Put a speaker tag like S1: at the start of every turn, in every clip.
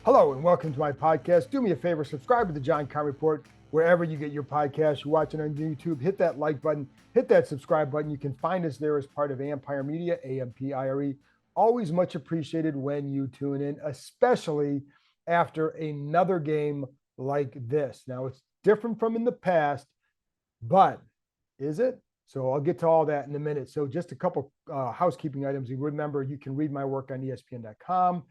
S1: Hello and welcome to my podcast. Do me a favor, subscribe to the John Keim Report wherever you get your podcast. You're watching on YouTube, hit that like button, hit that subscribe button. You can find us there as part of Ampire Media, Ampire. Always much appreciated when you tune in, especially after another game like this. Now, it's different from in the past, but is it? So I'll get to all that in a minute. So just a couple housekeeping items. You remember you can read my work on ESPN.com.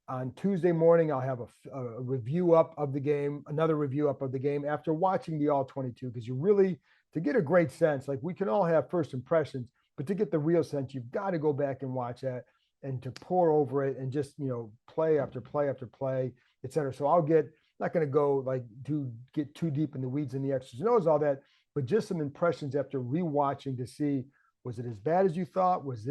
S1: On Tuesday morning, I'll have a review up of the game, another review up of the game after watching the all 22, because you really, to get a great sense, like we can all have first impressions, but to get the real sense, you've got to go back and watch that and to pour over it and just, play after play after play, et cetera. So not going to go get too deep in the weeds and the X's and O's, all that, but just some impressions after rewatching to see, was it as bad as you thought? Was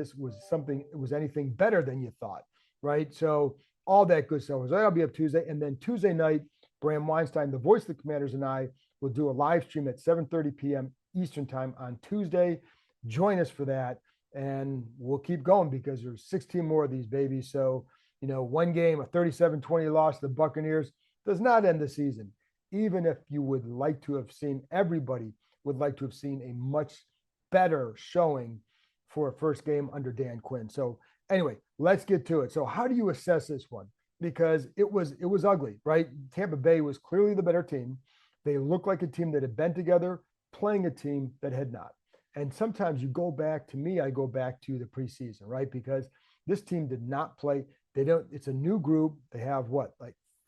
S1: anything better than you thought? Right. So all that good stuff. So that'll be up Tuesday. And then Tuesday night, Bram Weinstein, the voice of the Commanders, and I will do a live stream at 7:30 p.m. Eastern time on Tuesday. Join us for that. And we'll keep going because there's 16 more of these babies. So, one game, a 37-20 loss to the Buccaneers does not end the season. Even if you would like to have seen, everybody would like to have seen a much better showing for a first game under Dan Quinn. So anyway, let's get to it. So how do you assess this one? Because it was ugly, right? Tampa Bay was clearly the better team. They looked like a team that had been together, playing a team that had not. And sometimes I go back to the preseason, right? Because this team did not play. It's a new group. They have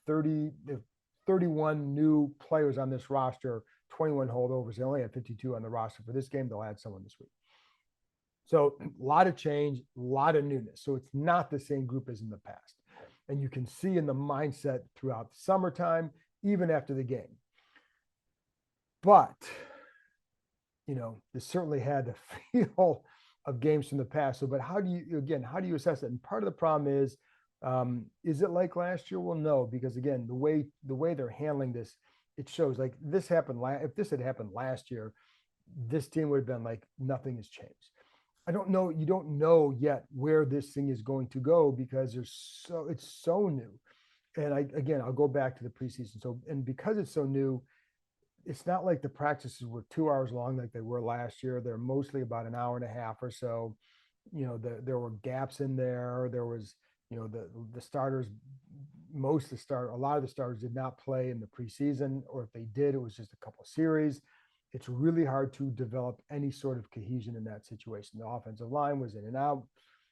S1: 31 new players on this roster, 21 holdovers. They only have 52 on the roster for this game. They'll add someone this week. So a lot of change, a lot of newness. So it's not the same group as in the past. And you can see in the mindset throughout the summertime, even after the game. But, this certainly had the feel of games from the past. So, but how do you assess it? And part of the problem is it like last year? Well, no, because again, the way they're handling this, it shows like this happened. If this had happened last year, this team would have been like, nothing has changed. I don't know. You don't know yet where this thing is going to go because it's so new. And I'll go back to the preseason. So, and because it's so new, it's not like the practices were 2 hours long like they were last year. They're mostly about an hour and a half or so. There were gaps in there. There was, the starters, a lot of the starters did not play in the preseason, or if they did, it was just a couple of series. It's really hard to develop any sort of cohesion in that situation. The offensive line was in and out.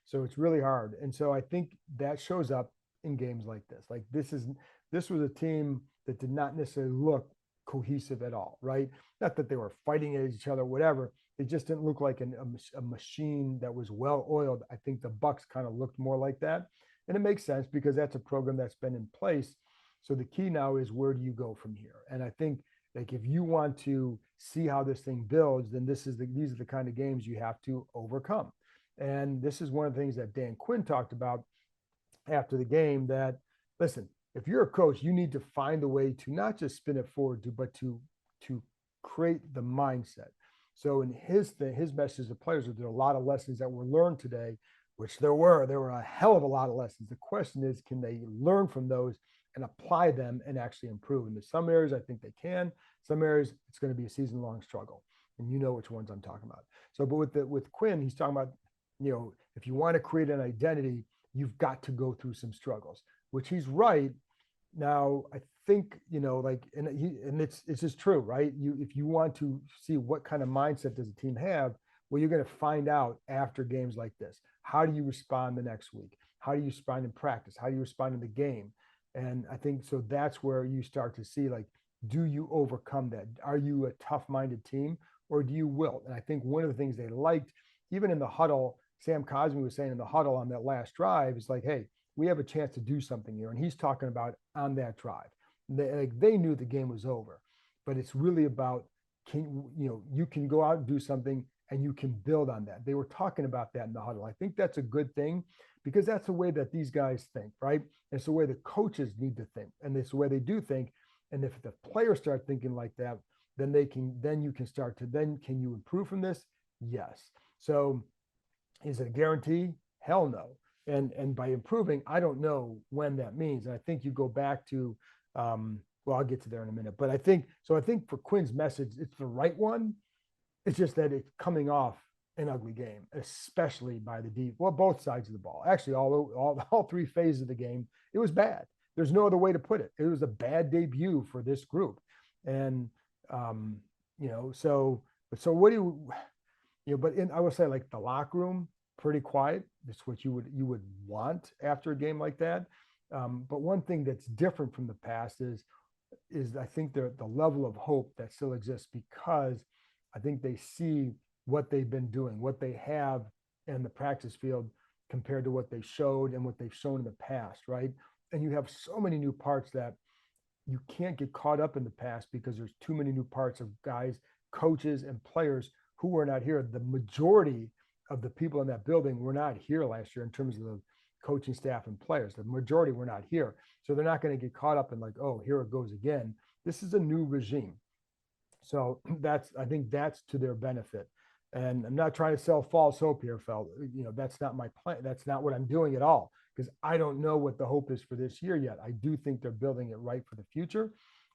S1: So it's really hard. And so I think that shows up in games like this. Like this was a team that did not necessarily look cohesive at all, right? Not that they were fighting at each other, whatever. It just didn't look like a machine that was well oiled. I think the Bucs kind of looked more like that. And it makes sense because that's a program that's been in place. So the key now is, where do you go from here? And I think, like, if you want to see how this thing builds, then these are the kind of games you have to overcome. And this is one of the things that Dan Quinn talked about after the game, that, listen, if you're a coach, you need to find a way to not just spin it forward, but to create the mindset. So in his message to players, there are a lot of lessons that were learned today, which there were a hell of a lot of lessons. The question is, can they learn from those and apply them and actually improve? And in some areas, I think they can. Some areas, it's going to be a season-long struggle. And you know which ones I'm talking about. So, but with Quinn, he's talking about, if you want to create an identity, you've got to go through some struggles, which he's right. Now, I think, and it's just true, right? If you want to see what kind of mindset does a team have, well, you're going to find out after games like this. How do you respond the next week? How do you respond in practice? How do you respond in the game? And I think so that's where you start to see, like, do you overcome that? Are you a tough-minded team, or do you wilt? And I think one of the things they liked, even in the huddle, Sam Cosmi was saying in the huddle on that last drive, is like, hey, we have a chance to do something here. And he's talking about on that drive. They knew the game was over, but it's really about, you can go out and do something and you can build on that. They were talking about that in the huddle. I think that's a good thing, because that's the way that these guys think, right? It's the way the coaches need to think, and it's the way they do think. And if the players start thinking like that, then you can you improve from this? Yes. So is it a guarantee? Hell no. And by improving, I don't know when that means. And I think you go back to, well, I'll get to there in a minute. But I think so. I think for Quinn's message, it's the right one. It's just that it's coming off an ugly game, especially by the deep. Well, both sides of the ball. Actually, all three phases of the game, it was bad. There's no other way to put it. It was a bad debut for this group, and um, so what do but I would say like the locker room, pretty quiet. That's what you would want after a game like that. But one thing that's different from the past is I think the level of hope that still exists because I think they see what they've been doing, what they have in the practice field compared to what they showed and what they've shown in the past, right? And you have so many new parts that you can't get caught up in the past because there's too many new parts of guys, coaches, and players who were not here. The majority of the people in that building were not here last year in terms of the coaching staff and players. The majority were not here. So they're not going to get caught up in like, oh, here it goes again. This is a new regime. So I think that's to their benefit. And I'm not trying to sell false hope here, Feld. That's not my plan. That's not what I'm doing at all because I don't know what the hope is for this year yet. I do think they're building it right for the future.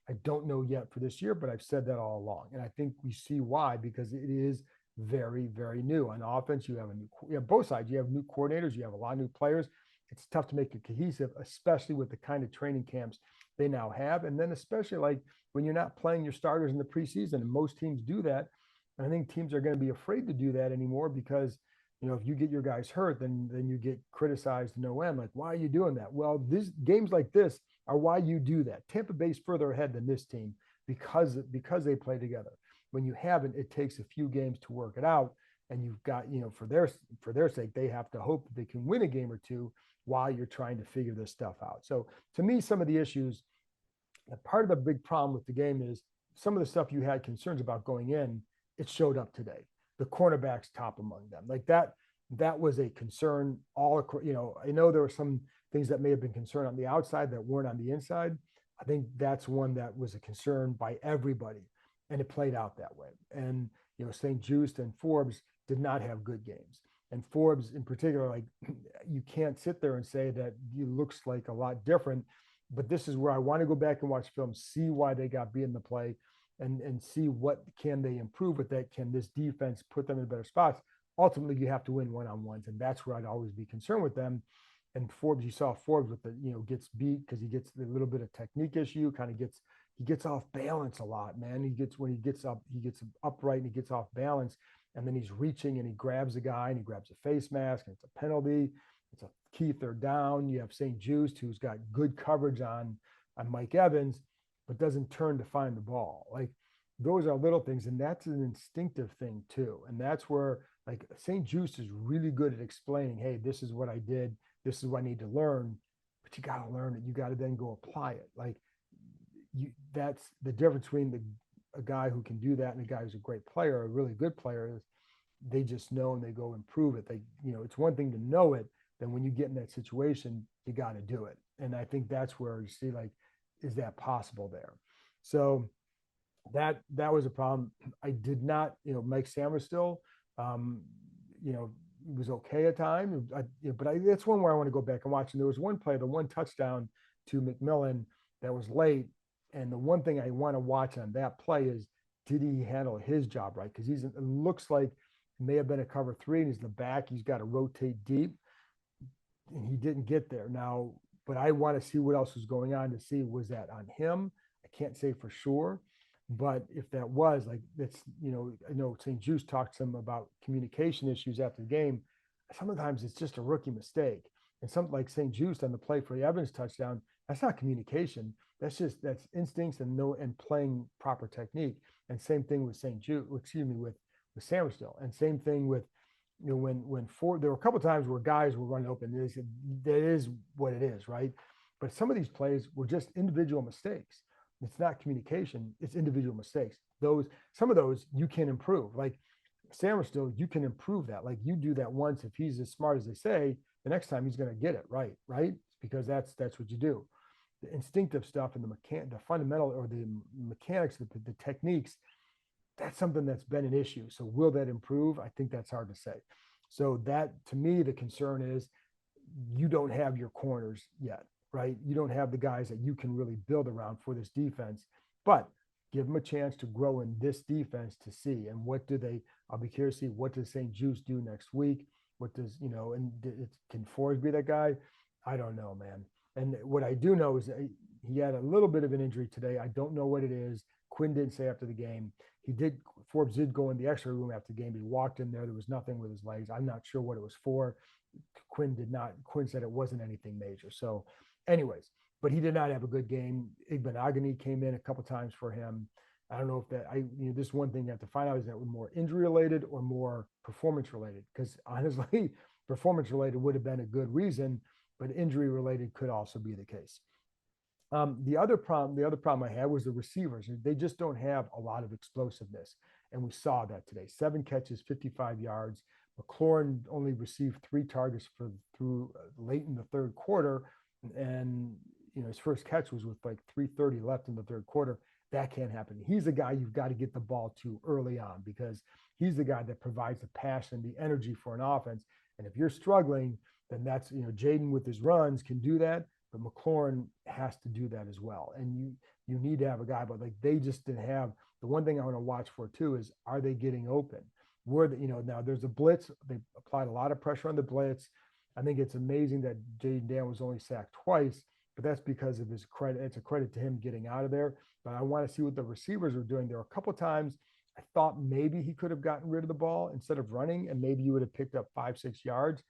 S1: I don't know yet for this year, but I've said that all along. And I think we see why, because it is very, very new. On offense, you have both sides. You have new coordinators, you have a lot of new players. It's tough to make it cohesive, especially with the kind of training camps they now have. And then especially like when you're not playing your starters in the preseason, and most teams do that. And I think teams are going to be afraid to do that anymore because, if you get your guys hurt, then you get criticized to no end. Like, why are you doing that? Well, these games like this are why you do that. Tampa Bay's further ahead than this team because they play together. When you haven't, it takes a few games to work it out. And you've got, for their sake, they have to hope that they can win a game or two while you're trying to figure this stuff out. So to me, some of the issues, part of the big problem with the game is some of the stuff you had concerns about going in, it showed up today. The cornerbacks top among them. Like that was a concern I know there were some things that may have been concerned on the outside that weren't on the inside. I think that's one that was a concern by everybody, and it played out that way. And St. Juste and Forbes did not have good games. And Forbes in particular, like you can't sit there and say that he looks like a lot different, but this is where I want to go back and watch film, see why they got beat in the play and see what can they improve with that. Can this defense put them in better spots? Ultimately, you have to win one-on-ones, and that's where I'd always be concerned with them. And Forbes, you saw Forbes with the, gets beat because he gets a little bit of technique issue, he gets off balance a lot, man. When he gets upright and he gets off balance, and then he's reaching and he grabs a guy and he grabs a face mask and it's a penalty. It's a key third down. You have St. Juste who's got good coverage on Mike Evans, but doesn't turn to find the ball. Like those are little things, and that's an instinctive thing too. And that's where like St. Juste is really good at explaining, hey, this is what I did. This is what I need to learn, but you got to learn it. You got to then go apply it. Like that's the difference between a guy who can do that and a guy who's a great player, a really good player. Is they just know and they go improve it. It's one thing to know it. Then when you get in that situation, you got to do it. And I think that's where you see like, is that possible there? So that was a problem. I did not, Mike Samuel was okay at times, but that's one where I want to go back and watch. And there was one play, the one touchdown to McMillan that was late. And the one thing I want to watch on that play is, did he handle his job right? Because it looks like it may have been a cover 3 and he's in the back. He's got to rotate deep. And he didn't get there. Now, but I want to see what else was going on to see, was that on him? I can't say for sure. But if that was like, that's, I know St. Juste talked to him about communication issues after the game. Sometimes it's just a rookie mistake. And something like St. Juste on the play for the Evans touchdown, that's not communication. That's instincts and playing proper technique. And same thing with with Samuel. And same thing with, when there were a couple of times where guys were running open. They said, that is what it is, right? But some of these plays were just individual mistakes. It's not communication, it's individual mistakes. Some of those you can improve. Like Samuel, you can improve that. Like you do that once, if he's as smart as they say, the next time he's going to get it right? Because that's what you do. The instinctive stuff and the fundamental or the mechanics, the techniques, that's something that's been an issue. So will that improve? I think that's hard to say. So that, to me, the concern is you don't have your corners yet, right? You don't have the guys that you can really build around for this defense, but give them a chance to grow in this defense to see. And what do they, I'll be curious to see what does St. Juice do next week? What does, and can Forrest be that guy? I don't know, man. And what I do know is that he had a little bit of an injury today. I don't know what it is. Quinn didn't say after the game. Forbes did go in the X-ray room after the game. He walked in there. There was nothing with his legs. I'm not sure what it was for. Quinn said it wasn't anything major. So anyways, but he did not have a good game. Igbenogany came in a couple times for him. I don't know if this one thing you have to find out is that was more injury related or more performance related. Because honestly, performance related would have been a good reason, but injury related could also be the case. The other problem I had was the receivers. They just don't have a lot of explosiveness. And we saw that today. 7 catches, 55 yards. McLaurin only received 3 targets through late in the third quarter. And, his first catch was with like 3:30 left in the third quarter. That can't happen. He's the guy you've got to get the ball to early on because he's the guy that provides the passion, the energy for an offense. And if you're struggling, then that's, Jayden with his runs can do that, but McLaurin has to do that as well. And you need to have a guy, but like they just didn't have. The one thing I want to watch for too is, are they getting open? Now there's a blitz. They applied a lot of pressure on the blitz. I think it's amazing that Jayden Daniels was only sacked twice, but that's because of his credit. It's a credit to him getting out of there. But I want to see what the receivers are doing. There were a couple times I thought maybe he could have gotten rid of the ball instead of running, and maybe you would have picked up 5-6 yards.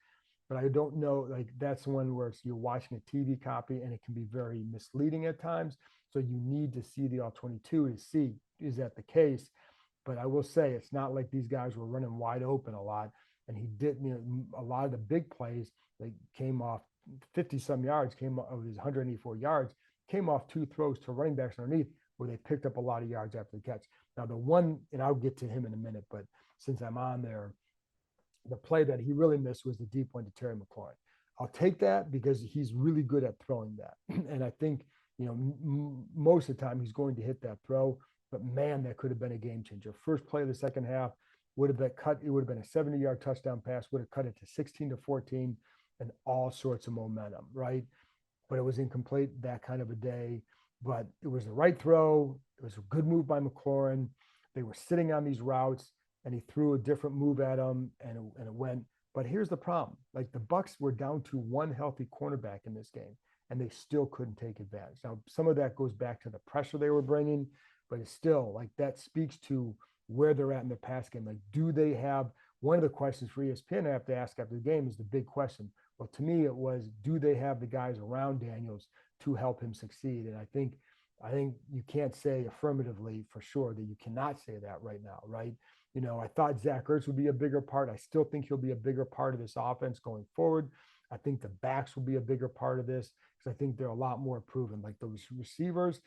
S1: But I don't know. Like that's one where you're watching a TV copy, and it can be very misleading at times. So you need to see the all 22 to see, is that the case? But I will say it's not like these guys were running wide open a lot. And he did, a lot of the big plays, they came off 50 some yards, came of his 184 yards, came off 2 throws to running backs underneath where they picked up a lot of yards after the catch. Now, the one, and I'll get to him in a minute, but since I'm on there, the play that he really missed was the deep one to Terry McLaurin. I'll take that because he's really good at throwing that. And I think, most of the time he's going to hit that throw, but man, that could have been a game changer. First play of the second half, would have been cut. It would have been a 70-yard touchdown pass, would have cut it to 16-14 and all sorts of momentum, right? But it was incomplete that kind of a day. But it was the right throw. It was a good move by McLaurin. They were sitting on these routes, and he threw a different move at them, and it went. But here's the problem. Like the Bucs were down to 1 healthy cornerback in this game, and they still couldn't take advantage. Now, some of that goes back to the pressure they were bringing, but it's still like that speaks to where they're at in the pass game. Like, do they have, one of the questions for ESPN I have to ask after the game is the big question. Well, to me, it was, do they have the guys around Daniels to help him succeed? And I think you can't say affirmatively for sure that you cannot say that right now, right? I thought Zach Ertz would be a bigger part. I still think he'll be a bigger part of this offense going forward. I think the backs will be a bigger part of this because I think they're a lot more proven. Like those receivers,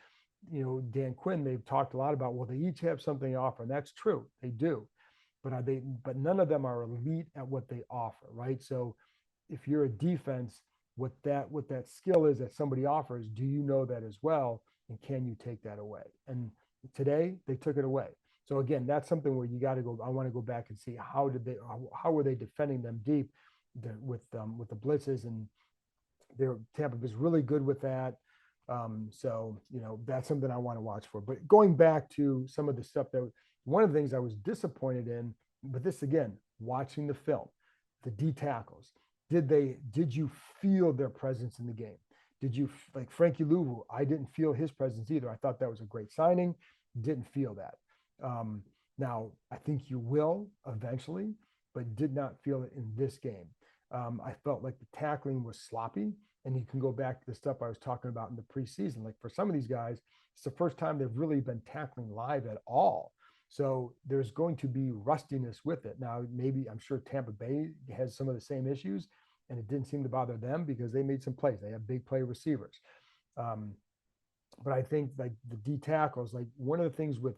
S1: Dan Quinn, they've talked a lot about, well, they each have something to offer. And that's true. They do. But none of them are elite at what they offer, right? So if you're a defense, what that skill is that somebody offers, do you know that as well? And can you take that away? And today they took it away. So again, that's something where you got to go. I want to go back and see how were they defending them deep with the blitzes, and Tampa was really good with that. So that's something I want to watch for. But going back to some of the stuff that one of the things I was disappointed in, but this again, watching the film, the D tackles, did you feel their presence in the game? Did you like Frankie Louvu? I didn't feel his presence either. I thought that was a great signing. Didn't feel that. Now I think you will eventually, but did not feel it in this game. I felt like the tackling was sloppy. And you can go back to the stuff I was talking about in the preseason. Like for some of these guys, it's the first time they've really been tackling live at all. So there's going to be rustiness with it. Now, maybe I'm sure Tampa Bay has some of the same issues, and it didn't seem to bother them because they made some plays. They have big play receivers. But I think like the D tackles, like one of the things with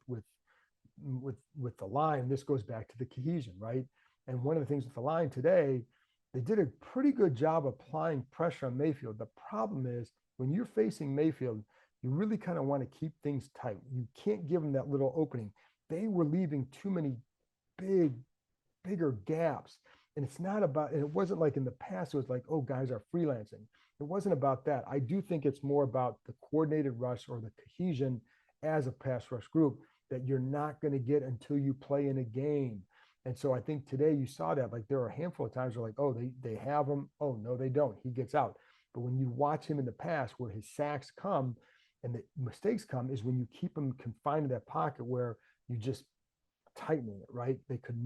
S1: the line, this goes back to the cohesion, right? And one of the things with the line today, they did a pretty good job applying pressure on Mayfield. The problem is when you're facing Mayfield, you really kind of want to keep things tight. You can't give them that little opening. They were leaving too many bigger gaps. And it's not about, and it wasn't like in the past, it was like, oh, guys are freelancing. It wasn't about that. I do think it's more about the coordinated rush or the cohesion as a pass rush group that you're not going to get until you play in a game. And so I think today you saw that, like there are a handful of times where like, oh, they have him. Oh, no, they don't. He gets out. But when you watch him in the past where his sacks come and the mistakes come is when you keep him confined to that pocket where you just tightening it, right? They could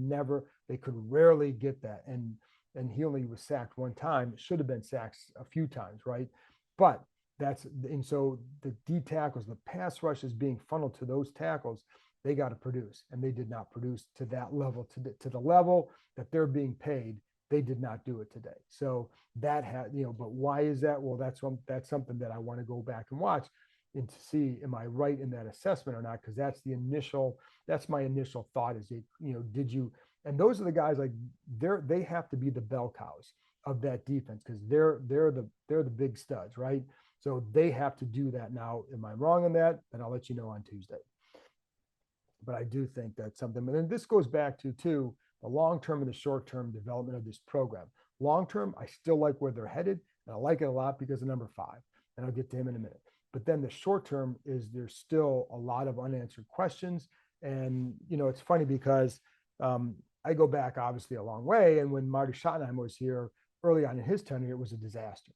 S1: rarely get that. And he only was sacked one time. It should have been sacked a few times, right? But and so the D tackles, the pass rush is being funneled to those tackles. They got to produce, and they did not produce to that level, to the level that they're being paid. They did not do it today. So that had, but why is that? Well, that's something that I want to go back and watch and to see, am I right in that assessment or not? Because that's my initial thought is, did you, and those are the guys like they have to be the bell cows of that defense because they're the big studs, right? So they have to do that. Now, am I wrong on that? Then I'll let you know on Tuesday. But I do think that's something. And then this goes back to too, the long-term and the short-term development of this program. Long-term, I still like where they're headed. And I like it a lot because of number 5. And I'll get to him in a minute. But then the short-term is there's still a lot of unanswered questions. And, it's funny because I go back obviously a long way. And when Marty Schottenheimer was here early on in his tenure, it was a disaster.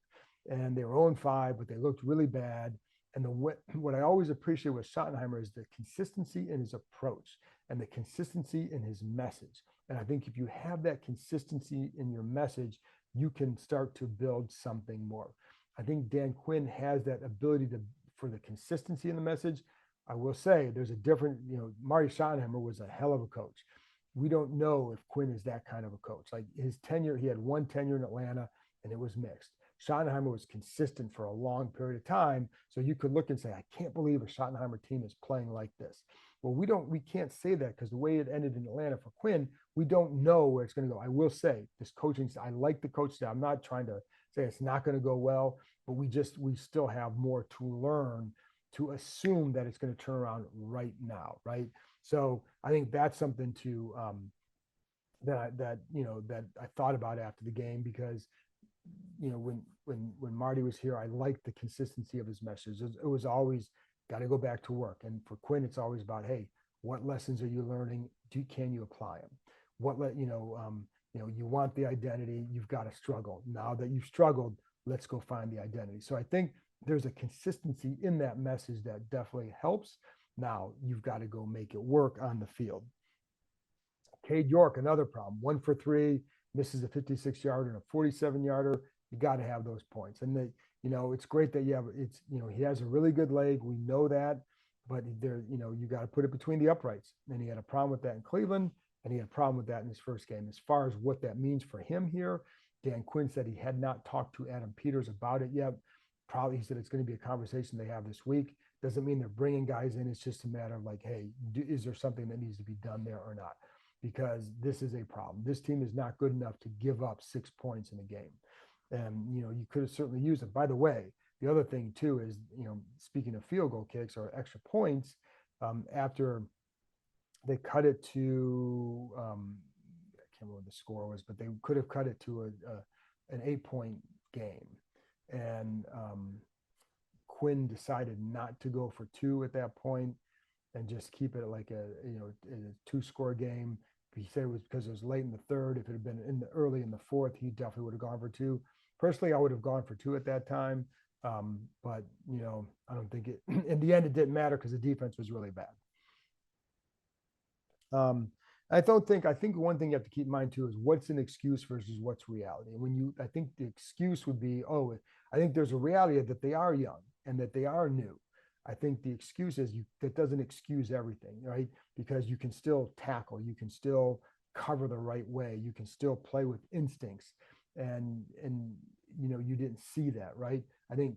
S1: And they were 0-5, but they looked really bad. And what I always appreciate with Schottenheimer is the consistency in his approach and the consistency in his message. And I think if you have that consistency in your message, you can start to build something more. I think Dan Quinn has that ability for the consistency in the message. I will say there's a different, Marty Schottenheimer was a hell of a coach. We don't know if Quinn is that kind of a coach. Like his tenure, he had one tenure in Atlanta and it was mixed. Schottenheimer was consistent for a long period of time. So you could look and say, I can't believe a Schottenheimer team is playing like this. Well, we can't say that because the way it ended in Atlanta for Quinn, we don't know where it's going to go. I will say this coaching, I like the coach. I'm not trying to say it's not going to go well, but we still have more to learn to assume that it's going to turn around right now. Right. So I think that's something to, that I thought about after the game because when Marty was here, I liked the consistency of his message. It was always got to go back to work. And for Quinn, it's always about, hey, what lessons are you learning? Can you apply them? You want the identity, you've got to struggle. Now that you've struggled, let's go find the identity. So I think there's a consistency in that message that definitely helps. Now you've got to go make it work on the field. Cade York, another problem, 1 for 3, misses a 56-yarder and a 47-yarder. You got to have those points. And it's great that he has a really good leg. We know that, but you got to put it between the uprights. And he had a problem with that in Cleveland, and he had a problem with that in his first game. As far as what that means for him here, Dan Quinn said he had not talked to Adam Peters about it yet. Probably he said it's going to be a conversation they have this week. Doesn't mean they're bringing guys in. It's just a matter of like, hey, is there something that needs to be done there or not? Because this is a problem. This team is not good enough to give up 6 points in a game. And, you could have certainly used it. By the way, the other thing too is, speaking of field goal kicks or extra points, after they cut it to, I can't remember what the score was, but they could have cut it to an 8-point game. And Quinn decided not to go for 2 at that point and just keep it like a 2-score game. He said it was because it was late in the third. If it had been early in the fourth, he definitely would have gone for 2. Personally, I would have gone for 2 at that time. But I don't think it, in the end, it didn't matter because the defense was really bad. I think one thing you have to keep in mind too is what's an excuse versus what's reality. And I think the excuse would be, I think there's a reality that they are young and that they are new. I think the excuse is that doesn't excuse everything, right? Because you can still tackle, you can still cover the right way, you can still play with instincts, and you didn't see that, right? I think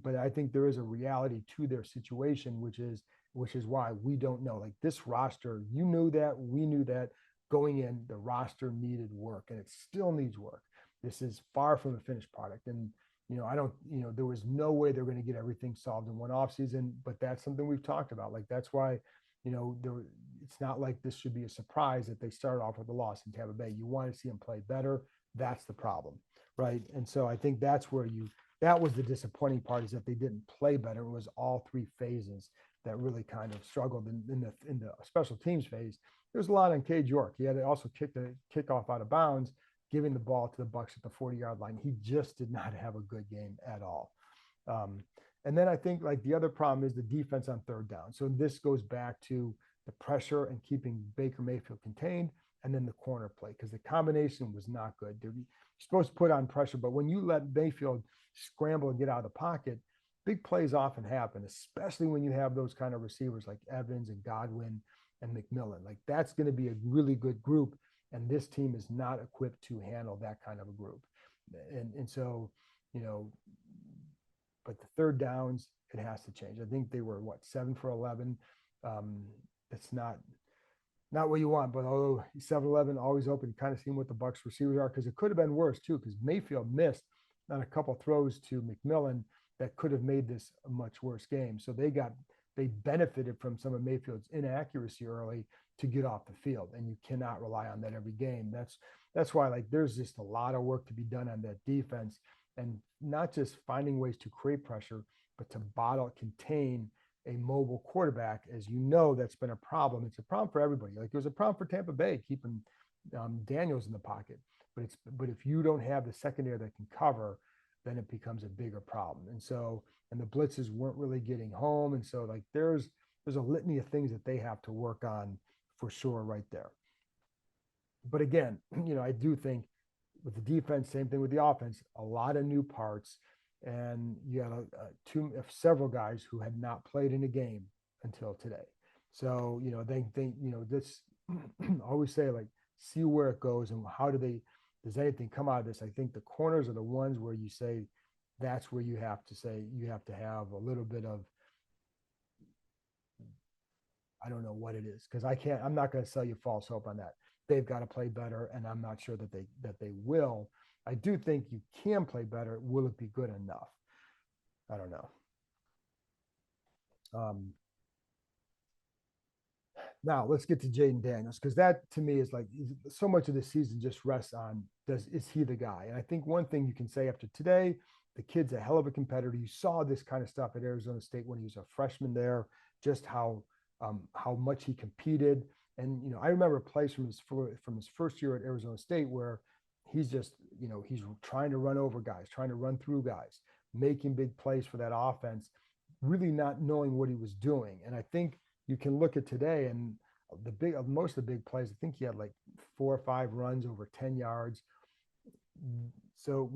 S1: but I think there is a reality to their situation, which is why we don't know. Like this roster, you knew that, we knew that going in, the roster needed work, and it still needs work. This is far from a finished product, and there was no way they're going to get everything solved in one offseason, but that's something we've talked about. Like, that's why, it's not like this should be a surprise that they started off with a loss in Tampa Bay. You want to see them play better. That's the problem, right? And so I think that was the disappointing part, is that they didn't play better. It was all three phases that really kind of struggled in the special teams phase. There's a lot on Cade York. He had to also kick the kickoff out of bounds, giving the ball to the Bucs at the 40-yard line. He just did not have a good game at all. And then I think like the other problem is the defense on third down. So this goes back to the pressure and keeping Baker Mayfield contained, and then the corner play, because the combination was not good. You're supposed to put on pressure, but when you let Mayfield scramble and get out of the pocket, big plays often happen, especially when you have those kind of receivers like Evans and Godwin and McMillan. Like that's going to be a really good group, and this team is not equipped to handle that kind of a group. And so, but the third downs, it has to change. I think they were 7 for 11. It's not what you want, but although 7-11 always open, kind of seeing what the Bucs receivers are, because it could have been worse too, because Mayfield missed on a couple throws to McMillan that could have made this a much worse game. So they benefited from some of Mayfield's inaccuracy early to get off the field, and you cannot rely on that every game. That's why like there's just a lot of work to be done on that defense, and not just finding ways to create pressure, but to contain a mobile quarterback. As you know, that's been a problem. It's a problem for everybody. Like it was a problem for Tampa Bay keeping Daniels in the pocket, but if you don't have the secondary that can cover, then it becomes a bigger problem. And the blitzes weren't really getting home. And so like there's a litany of things that they have to work on for sure right there. But again, I do think with the defense, same thing with the offense, a lot of new parts. And you had several guys who had not played in a game until today. So, they think, this always say like, see where it goes and does anything come out of this? I think the corners are the ones where you say, that's where you have to have a little bit of, I don't know what it is, because I'm not going to sell you false hope on that. They've got to play better, and I'm not sure that they will. I do think you can play better. Will it be good enough? I don't know. Now let's get to Jayden Daniels, because that to me is like so much of the season just rests on is he the guy? And I think one thing you can say after today, the kid's a hell of a competitor. You saw this kind of stuff at Arizona State when he was a freshman there, just how much he competed. And I remember plays from his first year at Arizona State where he's just he's trying to run over guys, trying to run through guys, making big plays for that offense, really not knowing what he was doing. And I think you can look at today and most of the big plays, I think he had like 4 or 5 runs over 10 yards. So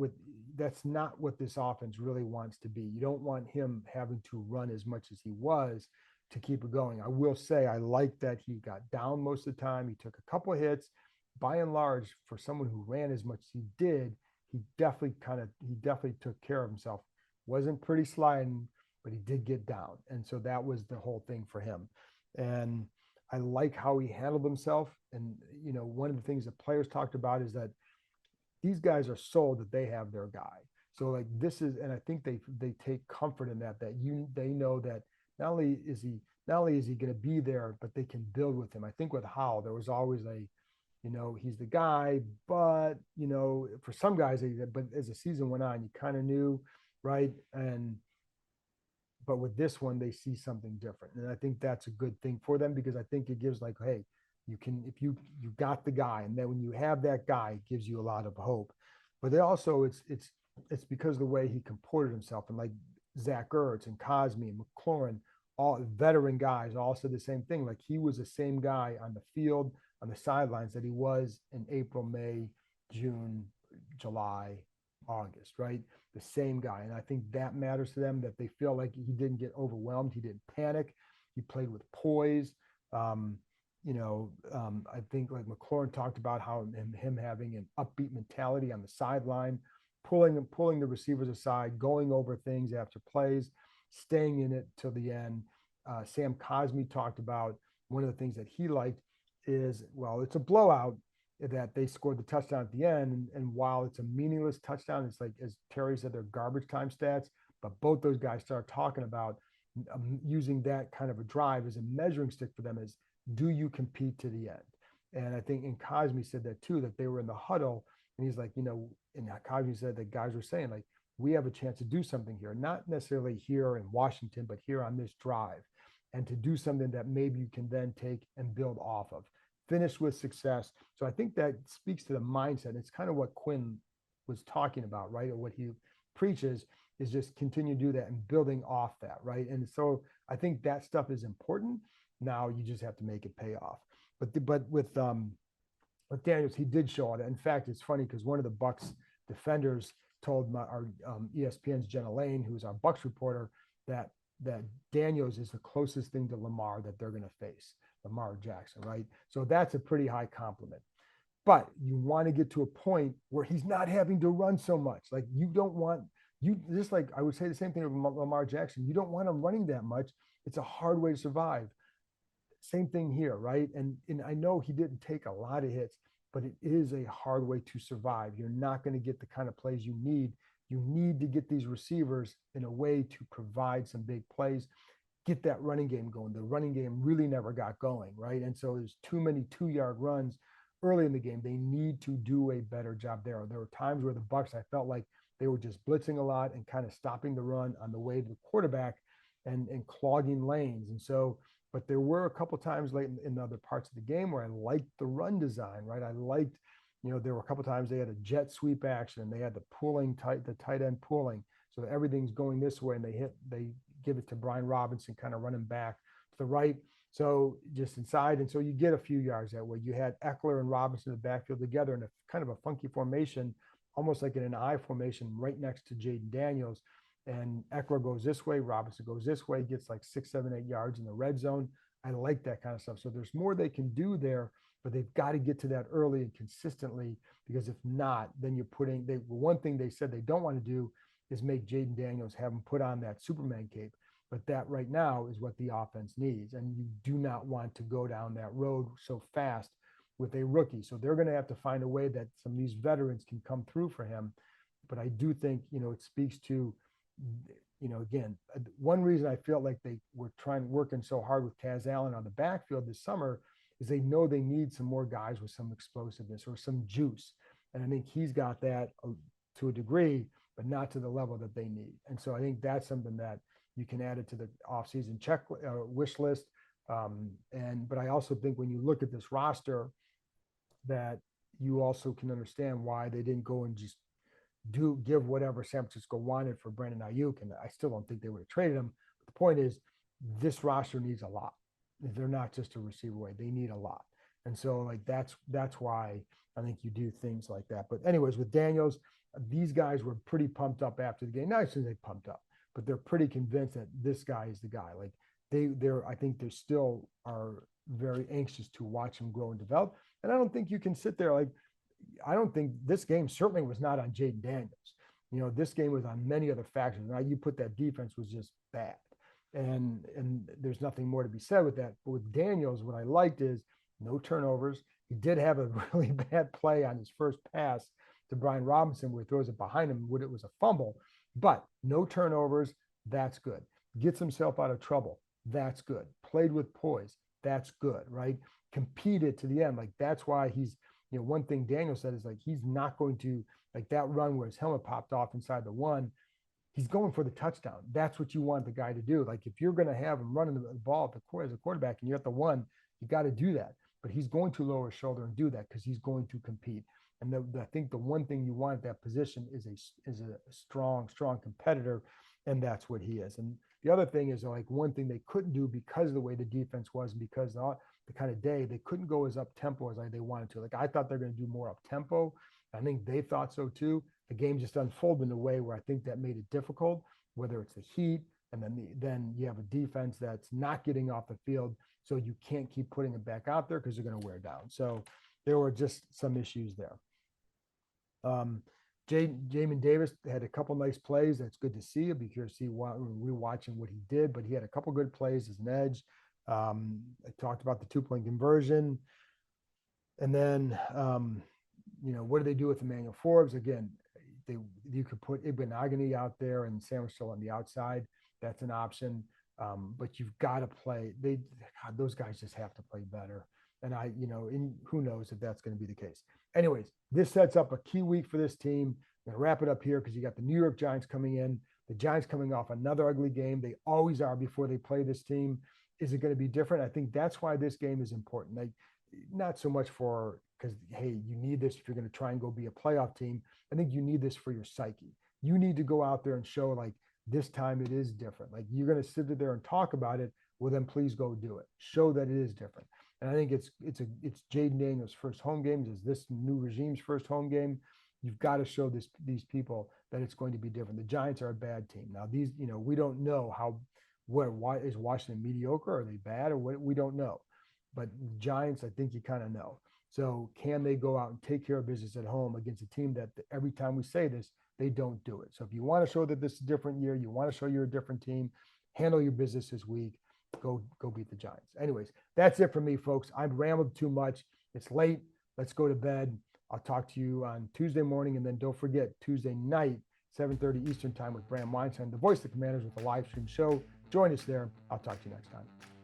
S1: that's not what this offense really wants to be. You don't want him having to run as much as he was to keep it going. I will say I like that he got down most of the time. He took a couple of hits. By and large, for someone who ran as much as he did, he definitely took care of himself. Wasn't pretty sliding, but he did get down. And so that was the whole thing for him. And I like how he handled himself. And, one of the things that players talked about is that these guys are sold that they have their guy. So like and I think they take comfort in that they know that not only is he going to be there, but they can build with him. I think with Howell, there was always he's the guy, but for some guys, but as the season went on, you kind of knew, right? But with this one, they see something different, and I think that's a good thing for them, because I think it gives like, hey, if you got the guy, and then when you have that guy, it gives you a lot of hope. But they also it's because of the way he comported himself, and like Zach Ertz and Cosme and McLaurin, all veteran guys, all said the same thing. Like he was the same guy on the field, on the sidelines that he was in April, May, June, July, August, right? The same guy. And I think that matters to them, that they feel like he didn't get overwhelmed. He didn't panic. He played with poise. I think like McLaurin talked about how him having an upbeat mentality on the sideline, pulling the receivers aside, going over things after plays, staying in it till the end. Sam Cosme talked about one of the things that he liked is, well, it's a blowout, that they scored the touchdown at the end. And while it's a meaningless touchdown, it's like, as Terry said, they're garbage time stats. But both those guys start talking about using that kind of a drive as a measuring stick for them, as do you compete to the end? And I think, and Cosme said that too, that they were in the huddle, and he's like, and Cosme said that guys were saying, like, we have a chance to do something here, not necessarily here in Washington, but here on this drive, and to do something that maybe you can then take and build off of, finish with success. So I think that speaks to the mindset. It's kind of what Quinn was talking about, right? Or what he preaches is just continue to do that and building off that, right? And so I think that stuff is important. Now you just have to make it pay off. But with Daniels, he did show it. In fact, it's funny because one of the Bucks defenders told our ESPN's Jenna Lane, who's our Bucks reporter, that Daniels is the closest thing to Lamar that they're going to face, Lamar Jackson, right? So that's a pretty high compliment. But you want to get to a point where he's not having to run so much. Like you don't want you just like I would say the same thing with Lamar Jackson. You don't want him running that much. It's a hard way to survive. Same thing here, right? And I know he didn't take a lot of hits, but it is a hard way to survive. You're not going to get the kind of plays you need. You need to get these receivers in a way to provide some big plays, get that running game going. The running game really never got going, right? And so there's too many 2-yard runs early in the game. They need to do a better job there. There were times where the Bucks, I felt like they were just blitzing a lot and kind of stopping the run on the way to the quarterback and clogging lanes. And so, but there were a couple times late in other parts of the game where I liked the run design, right? I liked, there were a couple times they had a jet sweep action. They had the tight end pulling. So everything's going this way and they give it to Brian Robinson, kind of running back to the right. So just inside. And so you get a few yards that way. You had Eckler and Robinson in the backfield together in a kind of a funky formation, almost like in an I formation right next to Jayden Daniels. And Eckler goes this way, Robinson goes this way, gets like 6, 7, 8 yards in the red zone. I like that kind of stuff. So there's more they can do there, but they've got to get to that early and consistently, because if not, then you're one thing they said they don't want to do is make Jayden Daniels have him put on that Superman cape. But that right now is what the offense needs. And you do not want to go down that road so fast with a rookie. So they're going to have to find a way that some of these veterans can come through for him. But I do think, it speaks to, again, one reason I feel like they were working so hard with Kaz Allen on the backfield this summer is they know they need some more guys with some explosiveness or some juice. And I think he's got that to a degree, but not to the level that they need. And so I think that's something that you can add it to the offseason wish list. But I also think when you look at this roster, that you also can understand why they didn't go and just give whatever San Francisco wanted for Brandon Ayuk. And I still don't think they would have traded him. But the point is, this roster needs a lot. They're not just a receiver away. They need a lot. And so like, that's why I think you do things like that. But anyways, with Daniels, these guys were pretty pumped up after the game. Not as they pumped up, but they're pretty convinced that this guy is the guy. Like I think they still are very anxious to watch him grow and develop. And I don't think you can sit there I don't think this game certainly was not on Jayden Daniels. This game was on many other factors. Now you put that defense was just bad. And there's nothing more to be said with that. But with Daniels, what I liked is no turnovers. He did have a really bad play on his first pass to Brian Robinson where he throws it behind him when it was a fumble. But no turnovers, that's good. Gets himself out of trouble, that's good. Played with poise, that's good, right? Competed to the end. Like that's why he's, one thing Daniel said is like he's not going to, like that run where his helmet popped off inside the one, he's going for the touchdown. That's what you want the guy to do. Like if you're going to have him running the ball as a quarterback and you're at the one, you got to do that. But he's going to lower his shoulder and do that because he's going to compete. And I think the one thing you want at that position is a strong competitor, and that's what he is. And the other thing is like one thing they couldn't do because of the way the defense was, and because the kind of day they couldn't go as up tempo as they wanted to. Like I thought they're going to do more up tempo. I think they thought so too. The game just unfolded in a way where I think that made it difficult, whether it's the heat and then you have a defense that's not getting off the field. So you can't keep putting it back out there because they're going to wear down. So there were just some issues there. Jamin Davis had a couple nice plays. That's good to see. I'll be curious to see rewatching what he did, but he had a couple good plays as an edge. I talked about the 2-point conversion. And then, what do they do with Emmanuel Forbes? Again, you could put Ibn Agani out there and Sam still on the outside. That's an option. But you've got to play. God, those guys just have to play better. And who knows if that's going to be the case. Anyways, this sets up a key week for this team. I'm going to wrap it up here because you got the New York Giants coming in. The Giants coming off another ugly game. They always are before they play this team. Is it going to be different? I think that's why this game is important. Like, not so much because, hey, you need this if you're going to try and go be a playoff team. I think you need this for your psyche. You need to go out there and show, like, this time it is different. Like, you're going to sit there and talk about it. Well, then please go do it. Show that it is different. And I think it's Jayden Daniels' first home game. Is this new regime's first home game? You've got to show these people that it's going to be different. The Giants are a bad team. Now, we don't know why is Washington mediocre? Are they bad or what? We don't know. But the Giants, I think you kind of know. So can they go out and take care of business at home against a team that every time we say this, they don't do it? So if you want to show that this is a different year, you want to show you're a different team, handle your business this week, go beat the Giants. Anyways, that's it for me, folks. I've rambled too much. It's late. Let's go to bed. I'll talk to you on Tuesday morning. And then don't forget, Tuesday night, 7:30 Eastern time with Bram Weinstein, the voice of the Commanders, with a live stream show. Join us there. I'll talk to you next time.